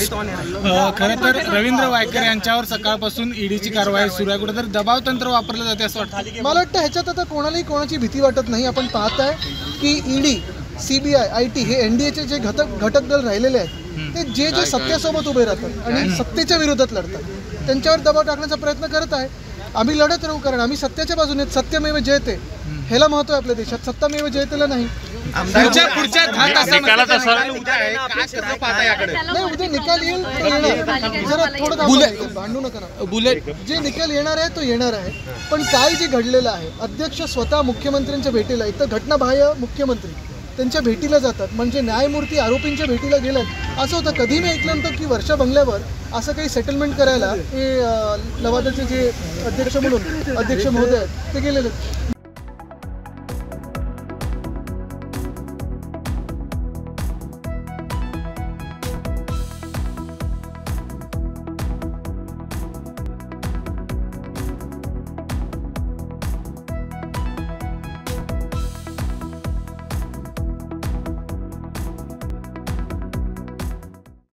खरं तर रवींद्र वायकर यांच्यावर सकाळपासून ईडीची कारवाई सुरू आहे, कुठेतरी दबाव तंत्र वापरलं जाते असं वाटतं. मला वाटतं ह्याच्यात आता कोणालाही कोणाची भीती वाटत नाही. आपण पाहताय की ईडी, CBI, IT हे NDAचे जे घटक दल राहिलेले आहेत ते जे सत्तेसोबत उभे राहतात आणि सत्तेच्या विरोधात लढतात त्यांच्यावर दबाव टाकण्याचा प्रयत्न करत आहे. आम्ही लढत राहू, कारण आम्ही सत्याच्या बाजूने, सत्यमेव जयते ह्याला महत्व आहे आपल्या देशात, सत्तामेव जयतेला नाही. पुढच्या 10 तासामध्ये नाही, उद्या निकाल येईल तो येणार. जरा थोडं भांडू नका ना. बुलेट जे निकाल येणार आहे तो येणार आहे. पण काय जे घडलेलं आहे, अध्यक्ष स्वतः मुख्यमंत्र्यांच्या भेटीला, इथं घटनाबाह्य मुख्यमंत्री त्यांच्या भेटीला जातात, म्हणजे न्यायमूर्ती आरोपींच्या भेटीला गेल्यात. असं होतं, कधी मी ऐकलं नव्हतं की वर्षा बंगल्यावर असं काही सेटलमेंट करायला हे लवादाचे जे अध्यक्ष म्हणून अध्यक्ष महोदय आहेत ते गेलेले.